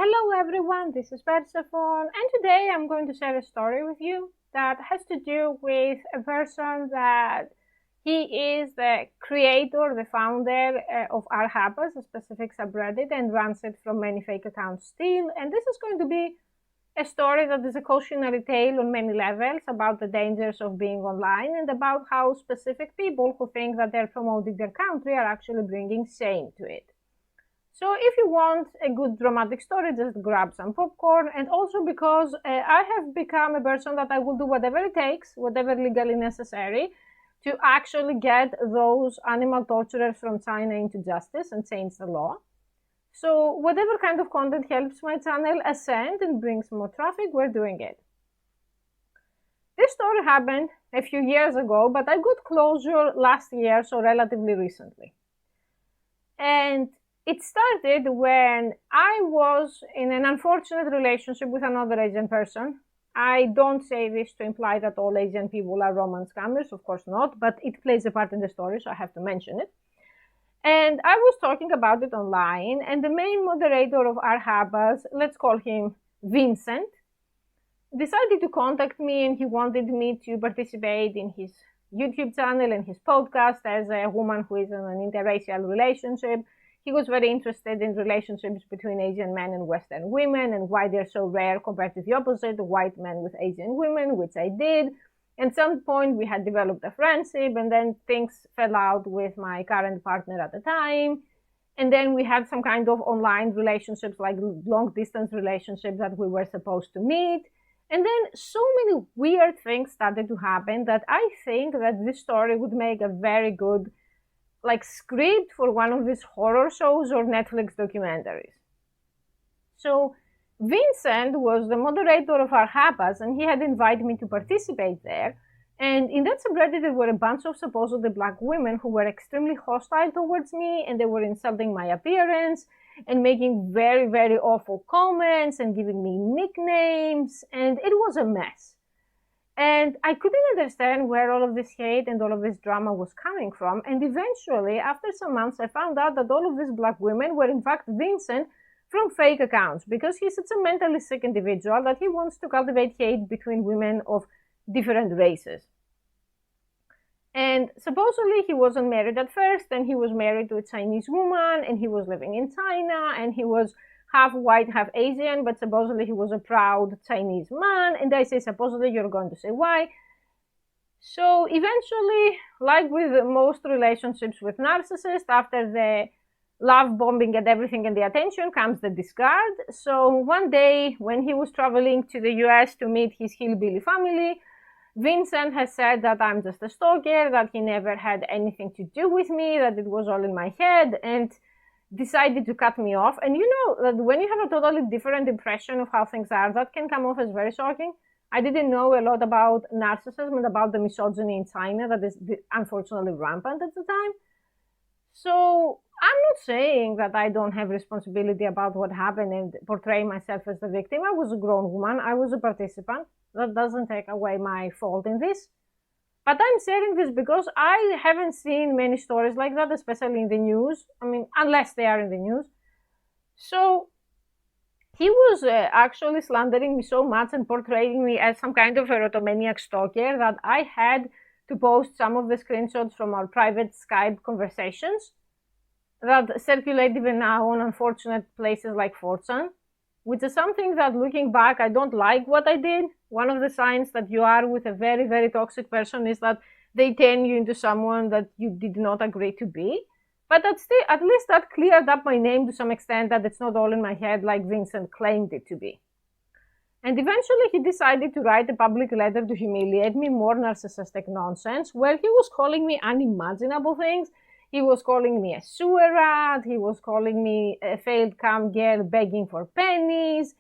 Hello everyone, this is Persephone, and today I'm going to share a story with you that has to do with a person that he is the creator, the founder of our hapas, a specific subreddit, and runs it from many fake accounts still. And this is going to be a story that is a cautionary tale on many levels about the dangers of being online and about how specific people who think that they're promoting their country are actually bringing shame to it. So if you want a good dramatic story, just grab some popcorn. And also because I have become a person that I will do whatever it takes, whatever legally necessary, to actually get those animal torturers from China into justice and change the law. So whatever kind of content helps my channel ascend and brings more traffic, we're doing it. This story happened a few years ago, but I got closure last year, so relatively recently. And it started when I was in an unfortunate relationship with another Asian person. I don't say this to imply that all Asian people are romance scammers, of course not, but it plays a part in the story, so I have to mention it. And I was talking about it online, and the main moderator of our hapas, let's call him Vincent, decided to contact me, and he wanted me to participate in his YouTube channel and his podcast as a woman who is in an interracial relationship. He was very interested in relationships between Asian men and Western women and why they're so rare compared to the opposite, white men with Asian women, which I did. At some point, we had developed a friendship, and then things fell out with my current partner at the time. And then we had some kind of online relationships, like long-distance relationships that we were supposed to meet. And then so many weird things started to happen that I think that this story would make a very good script for one of these horror shows or Netflix documentaries. So Vincent was the moderator of our hapas, and he had invited me to participate there. And in that subreddit, there were a bunch of supposedly black women who were extremely hostile towards me, and they were insulting my appearance and making very, very awful comments and giving me nicknames, and it was a mess. And I couldn't understand where all of this hate and all of this drama was coming from. And eventually, after some months, I found out that all of these black women were in fact Vincent from fake accounts, because he's such a mentally sick individual that he wants to cultivate hate between women of different races. And supposedly he wasn't married at first, and he was married to a Chinese woman, and he was living in China, and he was half white, half Asian, but supposedly he was a proud Chinese man. And I say supposedly, you're going to say why. So eventually, like with most relationships with narcissists, after the love bombing and everything and the attention comes the discard. So one day when he was traveling to the US to meet his hillbilly family, Vincent has said that I'm just a stalker, that he never had anything to do with me, that it was all in my head, and decided to cut me off. And you know that when you have a totally different impression of how things are, that can come off as very shocking. I didn't know a lot about narcissism and about the misogyny in China that is unfortunately rampant at the time. So I'm not saying that I don't have responsibility about what happened and portray myself as the victim. I was a grown woman. I was a participant. That doesn't take away my fault in this. But I'm sharing this because I haven't seen many stories like that, especially in the news. I mean, unless they are in the news. So he was actually slandering me so much and portraying me as some kind of erotomaniac stalker that I had to post some of the screenshots from our private Skype conversations that circulate even now on unfortunate places like 4chan, which is something that, looking back, I don't like what I did. One of the signs that you are with a very, very toxic person is that they turn you into someone that you did not agree to be. But at least that cleared up my name to some extent, that it's not all in my head like Vincent claimed it to be. And eventually he decided to write a public letter to humiliate me, more narcissistic nonsense, where he was calling me unimaginable things. He was calling me a sewer rat. He was calling me a failed cam girl begging for pennies.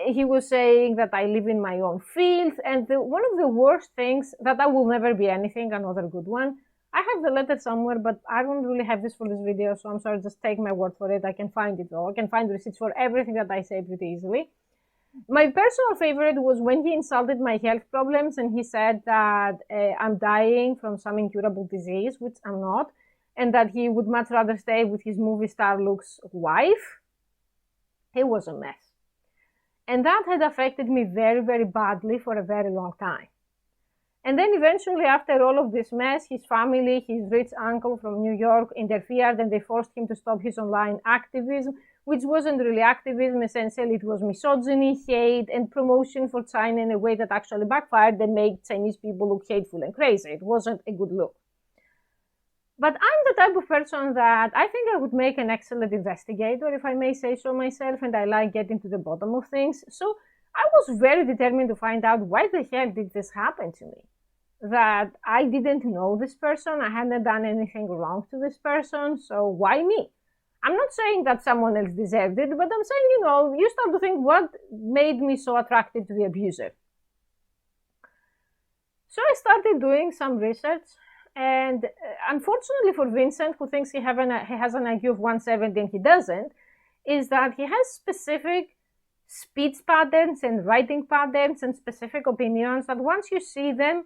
He was saying that I live in my own filth. And one of the worst things, that I will never be anything, another good one. I have the letter somewhere, but I don't really have this for this video, so I'm sorry, just take my word for it. I can find it though. I can find receipts for everything that I say pretty easily. My personal favorite was when he insulted my health problems, and he said that I'm dying from some incurable disease, which I'm not, and that he would much rather stay with his movie star looks wife. It was a mess. And that had affected me very, very badly for a very long time. And then eventually, after all of this mess, his family, his rich uncle from New York interfered and they forced him to stop his online activism, which wasn't really activism. Essentially, it was misogyny, hate, and promotion for China in a way that actually backfired and made Chinese people look hateful and crazy. It wasn't a good look. But I'm the type of person that I think I would make an excellent investigator, if I may say so myself, and I like getting to the bottom of things. So I was very determined to find out why the hell did this happen to me. That I didn't know this person, I hadn't done anything wrong to this person, so why me? I'm not saying that someone else deserved it, but I'm saying, you start to think, what made me so attracted to the abuser? So I started doing some research. And unfortunately for Vincent, who thinks he has an IQ of 170 and he doesn't, is that he has specific speech patterns and writing patterns and specific opinions that once you see them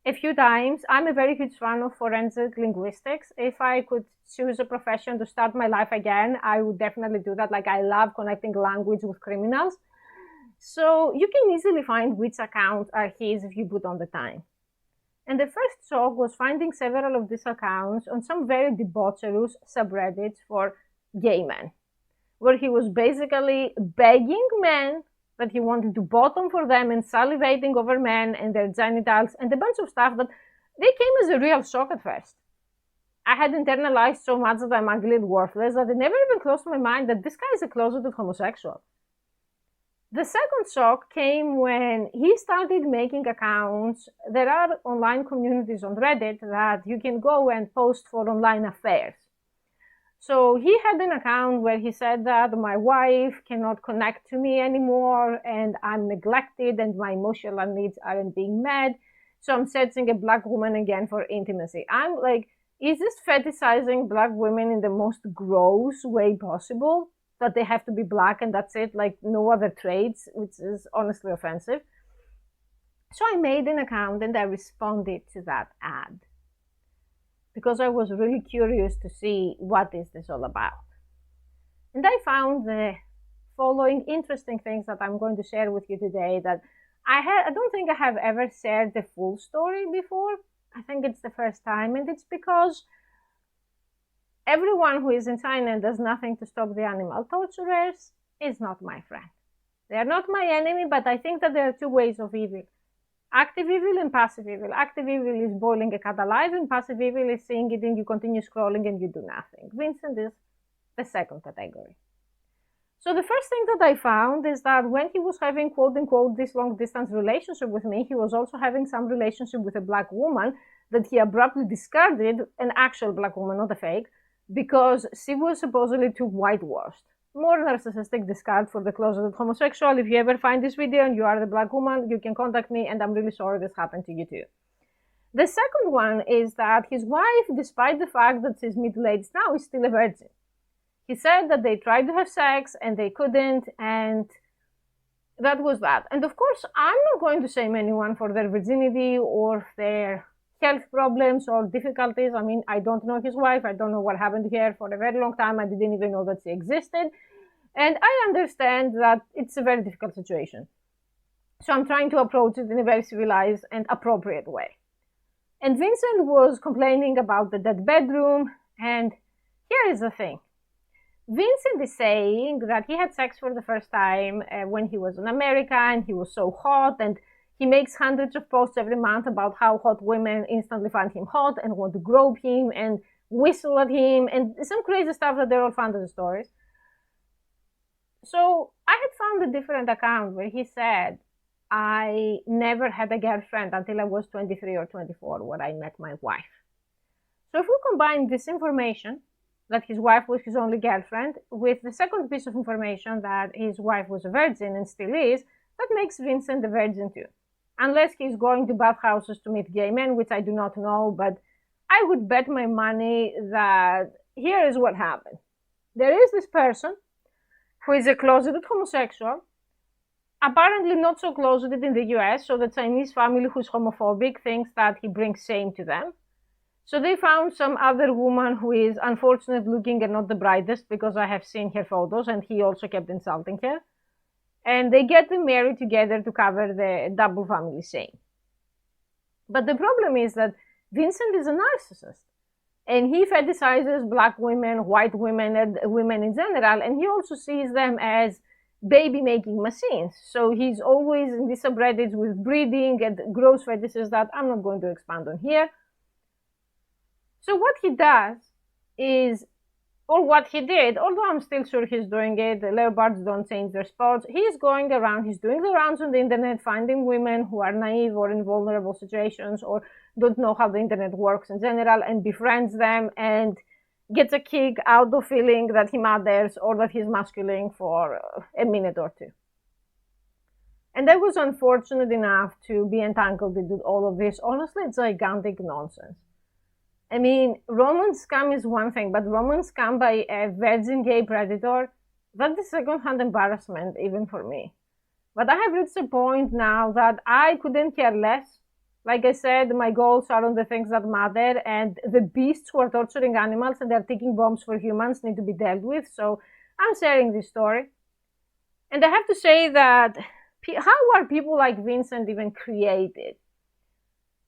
a few times, I'm a very huge fan of forensic linguistics. If I could choose a profession to start my life again, I would definitely do that. Like, I love connecting language with criminals. So you can easily find which accounts are his if you put on the time. And the first shock was finding several of these accounts on some very debaucherous subreddits for gay men, where he was basically begging men that he wanted to bottom for them and salivating over men and their genitals and a bunch of stuff that they came as a real shock at first. I had internalized so much that I'm ugly and worthless that it never even crossed my mind that this guy is a closeted homosexual. The second shock came when he started making accounts. There are online communities on Reddit that you can go and post for online affairs. So he had an account where he said that my wife cannot connect to me anymore and I'm neglected and my emotional needs aren't being met. So I'm searching a black woman again for intimacy. I'm like, is this fetishizing black women in the most gross way possible? That they have to be black and that's it, like no other traits, which is honestly offensive. So I made an account and I responded to that ad because I was really curious to see what is this all about. And I found the following interesting things that I'm going to share with you today that I don't think I have ever shared the full story before. I think it's the first time, and it's because everyone who is in China and does nothing to stop the animal torturers is not my friend. They are not my enemy, but I think that there are two ways of evil. Active evil and passive evil. Active evil is boiling a cat alive, and passive evil is seeing it and you continue scrolling and you do nothing. Vincent is the second category. So the first thing that I found is that when he was having, quote unquote, this long distance relationship with me, he was also having some relationship with a black woman that he abruptly discarded, an actual black woman, not a fake, because she was supposedly too whitewashed. More narcissistic discard for the closeted homosexual. If you ever find this video and you are the black woman, you can contact me, and I'm really sorry this happened to you too. The second one is that his wife, despite the fact that she's middle-aged now, is still a virgin. He said that they tried to have sex and they couldn't, and that was that. And of course, I'm not going to shame anyone for their virginity or their health problems or difficulties. I mean, I don't know his wife. I don't know what happened to her for a very long time. I didn't even know that she existed. And I understand that it's a very difficult situation. So I'm trying to approach it in a very civilized and appropriate way. And Vincent was complaining about the dead bedroom. And here is the thing. Vincent is saying that he had sex for the first time when he was in America and he was so hot, and he makes hundreds of posts every month about how hot women instantly find him hot and want to grope him and whistle at him and some crazy stuff that they're all fantasy stories. So I had found a different account where he said, I never had a girlfriend until I was 23 or 24 when I met my wife. So if we combine this information, that his wife was his only girlfriend, with the second piece of information that his wife was a virgin and still is, that makes Vincent a virgin too. Unless he's going to bathhouses to meet gay men, which I do not know, but I would bet my money that here is what happened. There is this person who is a closeted homosexual, apparently not so closeted in the US, so the Chinese family who's homophobic thinks that he brings shame to them. So they found some other woman who is unfortunate looking and not the brightest, because I have seen her photos and he also kept insulting her. and they get married together to cover the double family shame. But the problem is that Vincent is a narcissist, and he fetishizes black women, white women, and women in general, and he also sees them as baby-making machines. So he's always in these subreddits with breeding and gross fetishes that I'm not going to expand on here. So what he does is, or what he did, although I'm still sure he's doing it, the leopards don't change their spots, he's going around, he's doing the rounds on the internet, finding women who are naive or in vulnerable situations or don't know how the internet works in general, and befriends them and gets a kick out of feeling that he matters or that he's masculine for a minute or two. And I was unfortunate enough to be entangled into all of this, honestly, gigantic nonsense. I mean, romance scam is one thing, but romance scam by a virgin gay predator, that is second-hand embarrassment, even for me. But I have reached a point now that I couldn't care less. Like I said, my goals are on the things that matter, and the beasts who are torturing animals and they're taking bombs for humans need to be dealt with. So I'm sharing this story. And I have to say that, how are people like Vincent even created?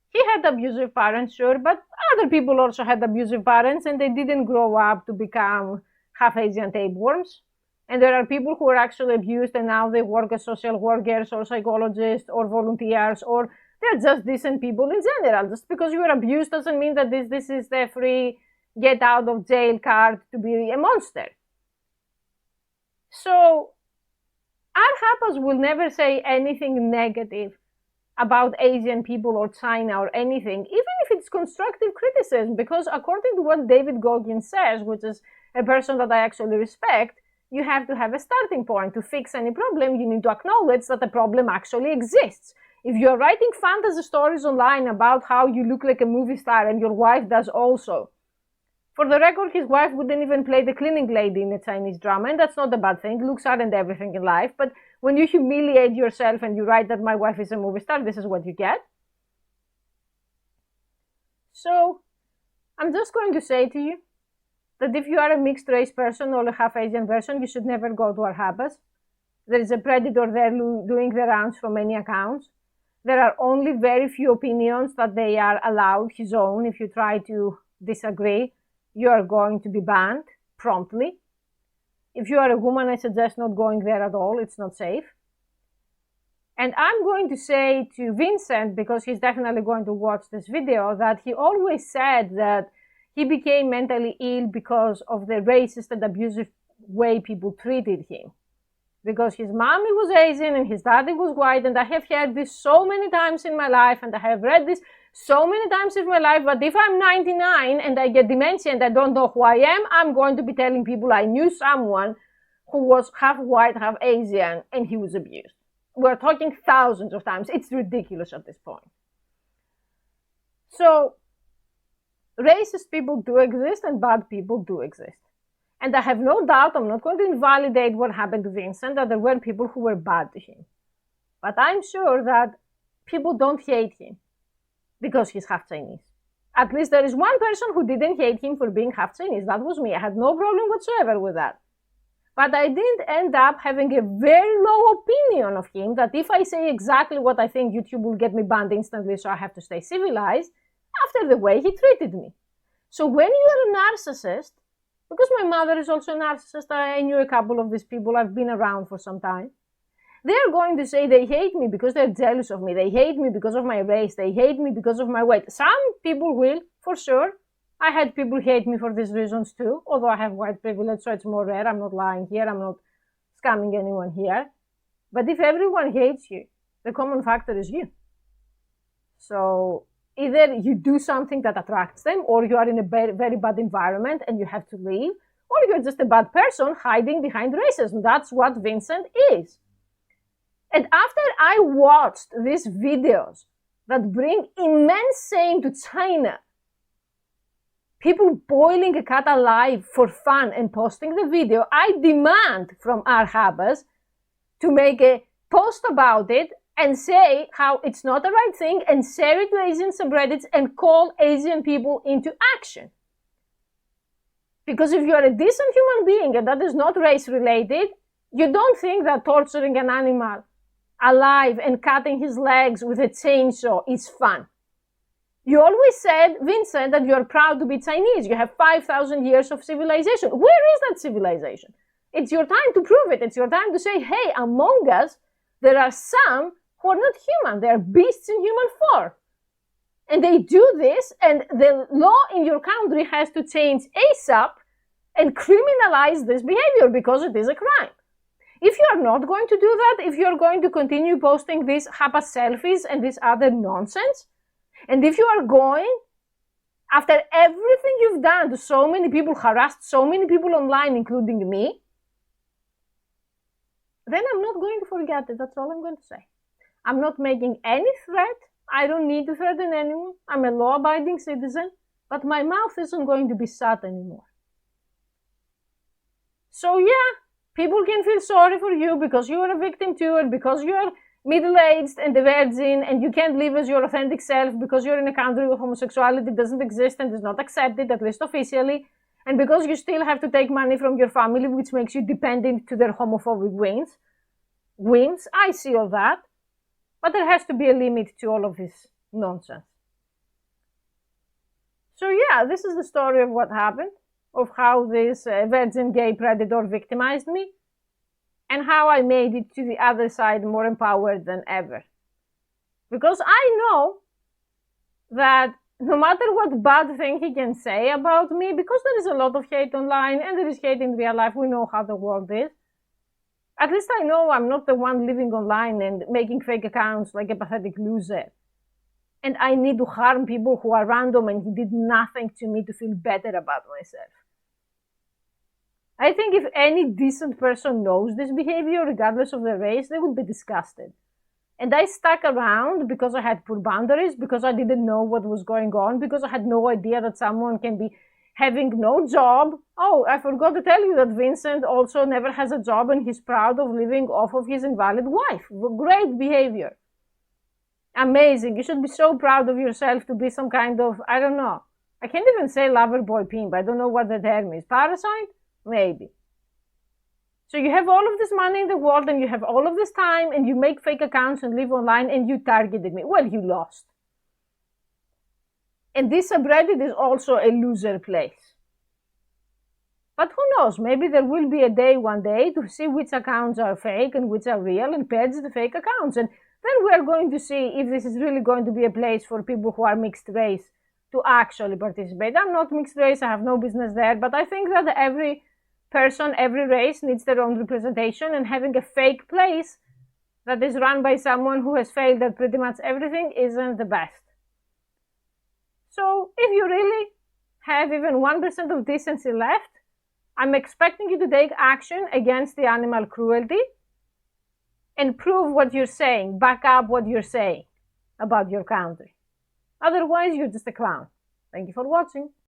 He had abusive parents, sure, but other people also had abusive parents, and they didn't grow up to become half-Asian tapeworms. And there are people who are actually abused, and now they work as social workers or psychologists or volunteers, or they're just decent people in general. Just because you are abused doesn't mean that this is the free get-out-of-jail card to be a monster. So our hapas will never say anything negative about Asian people or China or anything, even if it's constructive criticism, because according to what David Goggins says, which is a person that I actually respect, you have to have a starting point. To fix any problem, you need to acknowledge that the problem actually exists. If you're writing fantasy stories online about how you look like a movie star and your wife does also, for the record, his wife wouldn't even play the cleaning lady in a Chinese drama, and that's not a bad thing. Looks aren't everything in life, but when you humiliate yourself and you write that my wife is a movie star, this is what you get. So I'm just going to say to you that if you are a mixed race person or a half Asian person, you should never go to our hapas. There is a predator there doing the rounds from many accounts. There are only very few opinions that they are allowed, his own. If you try to disagree, you are going to be banned promptly. If you are a woman, I suggest not going there at all. It's not safe. And I'm going to say to Vincent, because he's definitely going to watch this video, that he always said that he became mentally ill because of the racist and abusive way people treated him. Because his mommy was Asian and his daddy was white, and I have heard this so many times in my life, and I have read this so many times in my life, but if I'm 99 and I get dementia and I don't know who I am, I'm going to be telling people I knew someone who was half white, half Asian, and he was abused. We're talking thousands of times. It's ridiculous at this point. So, racist people do exist and bad people do exist. And I have no doubt, I'm not going to invalidate what happened to Vincent, that there were people who were bad to him. But I'm sure that people don't hate him because he's half Chinese. At least there is one person who didn't hate him for being half Chinese. That was me. I had no problem whatsoever with that. But I did end up having a very low opinion of him, that if I say exactly what I think, YouTube will get me banned instantly, so I have to stay civilized, after the way he treated me. So when you are a narcissist, because my mother is also a narcissist, I knew a couple of these people, I've been around for some time, they're going to say they hate me because they're jealous of me, they hate me because of my race, they hate me because of my weight. Some people will, for sure. I had people hate me for these reasons too, although I have white privilege, so it's more rare. I'm not lying here, I'm not scamming anyone here. But if everyone hates you, the common factor is you. So either you do something that attracts them, or you are in a very bad environment and you have to leave, or you're just a bad person hiding behind racism. That's what Vincent is. And after I watched these videos that bring immense shame to China, people boiling a cat alive for fun and posting the video, I demand from our hapas to make a post about it and say how it's not the right thing, and share it to Asian subreddits and call Asian people into action. Because if you are a decent human being and that is not race related, You don't think that torturing an animal alive and cutting his legs with a chainsaw is fun. You always said, Vincent, that you're proud to be Chinese. You have 5,000 years of civilization. Where is that civilization? It's your time to prove it. It's your time to say, hey, among us, there are some who are not human. They are beasts in human form. And they do this, and the law in your country has to change ASAP and criminalize this behavior because it is a crime. If you are not going to do that, if you're going to continue posting these hapas selfies and this other nonsense, and if you are going, after everything you've done to so many people, harassed so many people online, including me, then I'm not going to forget it. That's all I'm going to say. I'm not making any threat. I don't need to threaten anyone. I'm a law-abiding citizen, but my mouth isn't going to be shut anymore. So yeah, people can feel sorry for you because you are a victim too, and because you are middle-aged and a virgin, and you can't live as your authentic self because you're in a country where homosexuality doesn't exist and is not accepted, at least officially, and because you still have to take money from your family, which makes you dependent to their homophobic whims. I see all that. But there has to be a limit to all of this nonsense. So yeah, this is the story of what happened, of how this virgin gay predator victimized me, and how I made it to the other side more empowered than ever. Because I know that no matter what bad thing he can say about me, because there is a lot of hate online and there is hate in real life, we know how the world is. At least I know I'm not the one living online and making fake accounts like a pathetic loser. And I need to harm people who are random and he did nothing to me to feel better about myself. I think if any decent person knows this behavior, regardless of their race, they would be disgusted. And I stuck around because I had poor boundaries, because I didn't know what was going on, because I had no idea that someone can be having no job. Oh, I forgot to tell you that Vincent also never has a job and he's proud of living off of his invalid wife. Great behavior. Amazing. You should be so proud of yourself to be some kind of, I don't know. I can't even say lover boy pimp. I don't know what the term is. Parasite? Maybe. So you have all of this money in the world and you have all of this time and you make fake accounts and live online and you targeted me. Well, you lost. And this subreddit is also a loser place. But who knows, maybe there will be a day one day to see which accounts are fake and which are real and purge the fake accounts. And then we are going to see if this is really going to be a place for people who are mixed race to actually participate. I'm not mixed race, I have no business there, but I think that every person, every race needs their own representation, and having a fake place that is run by someone who has failed at pretty much everything isn't the best. So if you really have even 1% of decency left, I'm expecting you to take action against the animal cruelty and prove what you're saying, back up what you're saying about your country. Otherwise, you're just a clown. Thank you for watching.